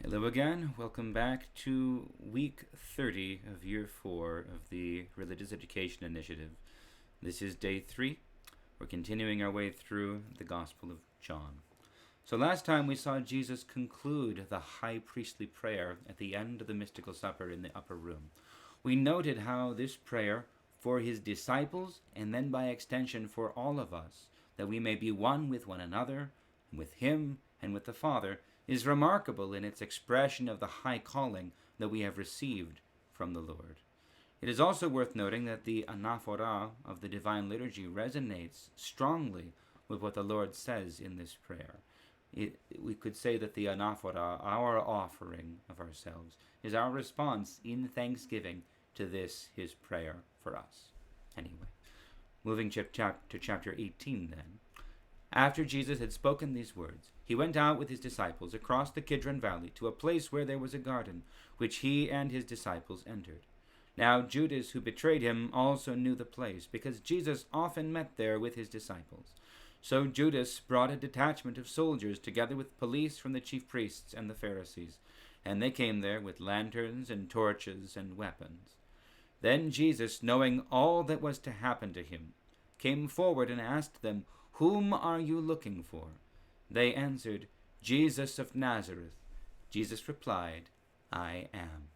Hello again. Welcome back to week 30 of year 4 of the Religious Education Initiative. This is day 3. We're continuing our way through the Gospel of John. So last time we saw Jesus conclude the high priestly prayer at the end of the mystical supper in the upper room. We noted how this prayer for his disciples, and then by extension for all of us, that we may be one with one another, and with him and with the Father, is remarkable in its expression of the high calling that we have received from the Lord. It is also worth noting that the anaphora of the Divine Liturgy resonates strongly with what the Lord says in this prayer. We could say that the anaphora, our offering of ourselves, is our response in thanksgiving to this, his prayer for us. Anyway, moving to chapter 18 then. After Jesus had spoken these words, he went out with his disciples across the Kidron Valley to a place where there was a garden, which he and his disciples entered. Now Judas, who betrayed him, also knew the place, because Jesus often met there with his disciples. So Judas brought a detachment of soldiers together with police from the chief priests and the Pharisees, and they came there with lanterns and torches and weapons. Then Jesus, knowing all that was to happen to him, came forward and asked them, "Whom are you looking for?" They answered, "Jesus of Nazareth." Jesus replied, "I am."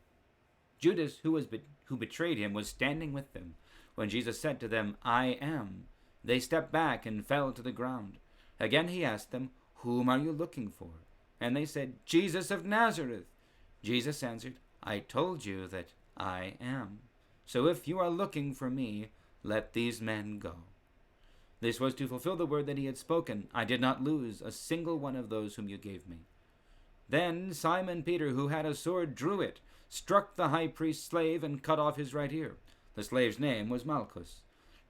Judas, who betrayed him, was standing with them. When Jesus said to them, "I am," they stepped back and fell to the ground. Again he asked them, "Whom are you looking for?" And they said, "Jesus of Nazareth." Jesus answered, "I told you that I am. So if you are looking for me, let these men go." This was to fulfill the word that he had spoken, "I did not lose a single one of those whom you gave me." Then Simon Peter, who had a sword, drew it, struck the high priest's slave, and cut off his right ear. The slave's name was Malchus.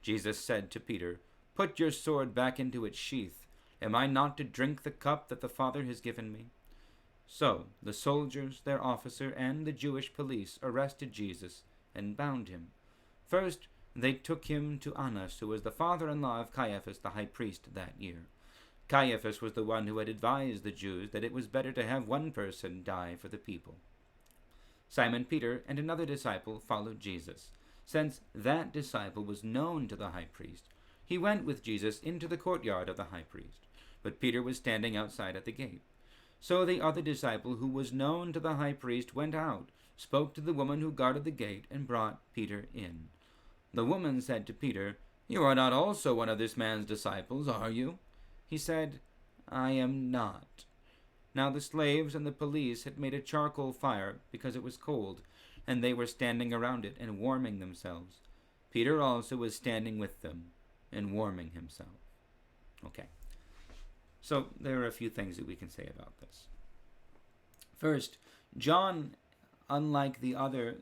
Jesus said to Peter, "Put your sword back into its sheath. Am I not to drink the cup that the Father has given me?" So the soldiers, their officer, and the Jewish police arrested Jesus and bound him. First, they took him to Annas, who was the father-in-law of Caiaphas, the high priest, that year. Caiaphas was the one who had advised the Jews that it was better to have one person die for the people. Simon Peter and another disciple followed Jesus. Since that disciple was known to the high priest, he went with Jesus into the courtyard of the high priest, but Peter was standing outside at the gate. So the other disciple, who was known to the high priest, went out, spoke to the woman who guarded the gate, and brought Peter in. The woman said to Peter, "You are not also one of this man's disciples, are you?" He said, "I am not." Now the slaves and the police had made a charcoal fire because it was cold, and they were standing around it and warming themselves. Peter also was standing with them and warming himself. Okay, so there are a few things that we can say about this. First, John, unlike the other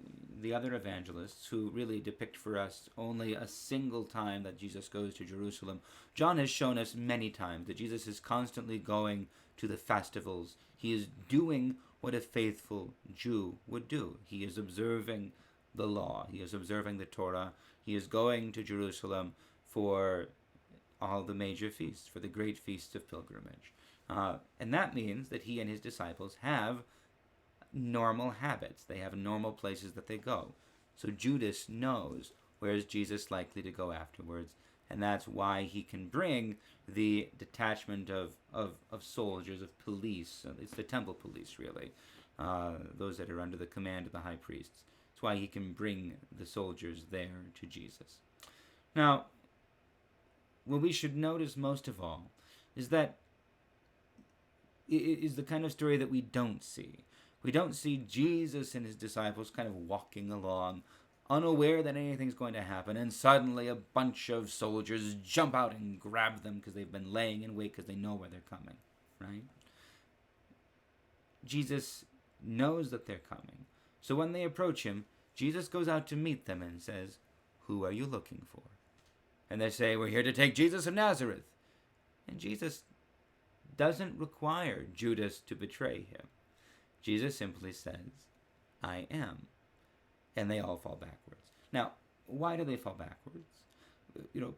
evangelists who really depict for us only a single time that Jesus goes to Jerusalem, John has shown us many times that Jesus is constantly going to the festivals. He is doing what a faithful Jew would do. He is observing the law. He is observing the Torah. He is going to Jerusalem for all the major feasts, for the great feasts of pilgrimage. And that means that he and his disciples have normal habits. They have normal places that they go. So Judas knows where is Jesus likely to go afterwards, and that's why he can bring the detachment of soldiers, of police. It's the temple police, really, those that are under the command of the high priests. That's why he can bring the soldiers there to Jesus. Now, what we should notice most of all is that it is the kind of story that we don't see. We don't see Jesus and his disciples kind of walking along, unaware that anything's going to happen, and suddenly a bunch of soldiers jump out and grab them because they've been laying in wait because they know where they're coming, right? Jesus knows that they're coming. So when they approach him, Jesus goes out to meet them and says, "Who are you looking for?" And they say, "We're here to take Jesus of Nazareth." And Jesus doesn't require Judas to betray him. Jesus simply says, "I am." And they all fall backwards. Now, why do they fall backwards?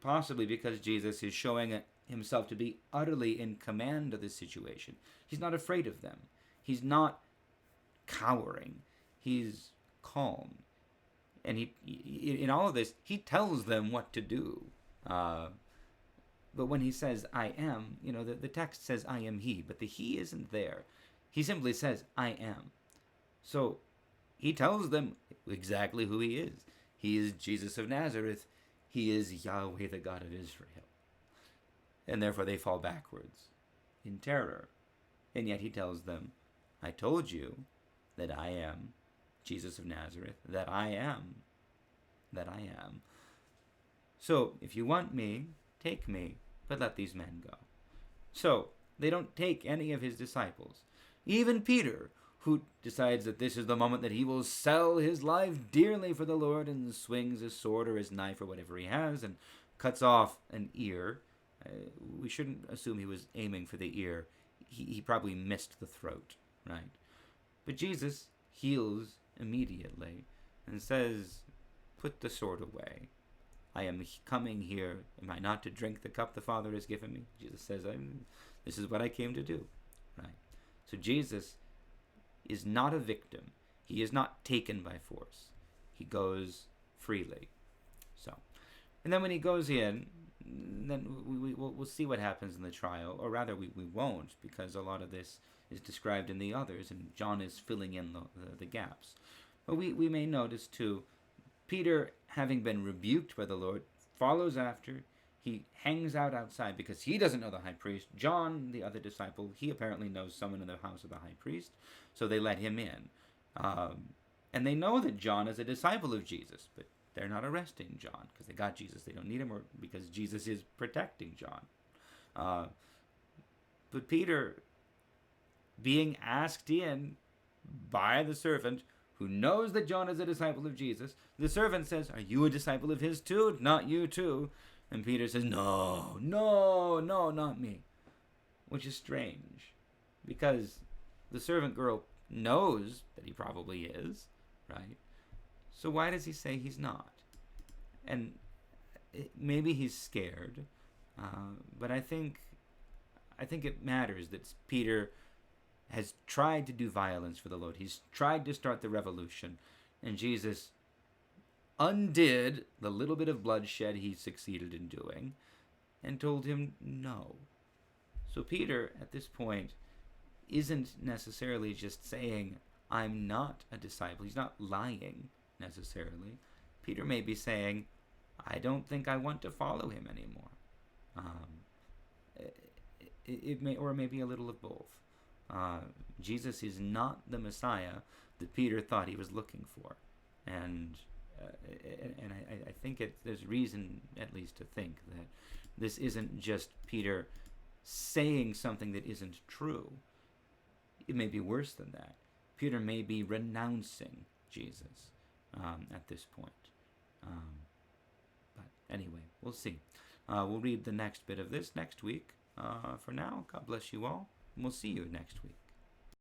Possibly because Jesus is showing himself to be utterly in command of this situation. He's not afraid of them. He's not cowering. He's calm. And he in all of this, he tells them what to do. But when he says, I am, the text says, I am he, but the he isn't there. He simply says, I am. So he tells them exactly who he is. He is Jesus of Nazareth. He is Yahweh, the God of Israel. And therefore they fall backwards in terror. And yet he tells them, I told you that I am Jesus of Nazareth, that I am. So if you want me, take me, but let these men go. So they don't take any of his disciples. Even Peter, who decides that this is the moment that he will sell his life dearly for the Lord and swings his sword or his knife or whatever he has and cuts off an ear. We shouldn't assume he was aiming for the ear. He probably missed the throat, right? But Jesus heals immediately and says, put the sword away. I am coming here. Am I not to drink the cup the Father has given me? Jesus says, this is what I came to do, right? So Jesus is not a victim. He is not taken by force. He goes freely. So, and then when he goes in, then we'll see what happens in the trial, or rather we won't, because a lot of this is described in the others, and John is filling in the gaps. But we may notice too, Peter, having been rebuked by the Lord, follows after. He hangs out outside because he doesn't know the high priest. John, the other disciple, he apparently knows someone in the house of the high priest, so they let him in. And they know that John is a disciple of Jesus, but they're not arresting John because they got Jesus. They don't need him, or because Jesus is protecting John. But Peter, being asked in by the servant, who knows that John is a disciple of Jesus, the servant says, are you a disciple of his too? Not you too. And Peter says, no, not me. Which is strange, because the servant girl knows that he probably is, right? So why does he say he's not? And maybe he's scared, but I think it matters that Peter has tried to do violence for the Lord. He's tried to start the revolution, and Jesus undid the little bit of bloodshed he succeeded in doing and told him no. So Peter, at this point, isn't necessarily just saying, I'm not a disciple. He's not lying, necessarily. Peter may be saying, I don't think I want to follow him anymore. It may, or maybe a little of both. Jesus is not the Messiah that Peter thought he was looking for. And I think there's reason, at least, to think that this isn't just Peter saying something that isn't true. It may be worse than that. Peter may be renouncing Jesus at this point. But anyway, we'll see. We'll read the next bit of this next week. For now, God bless you all, and we'll see you next week.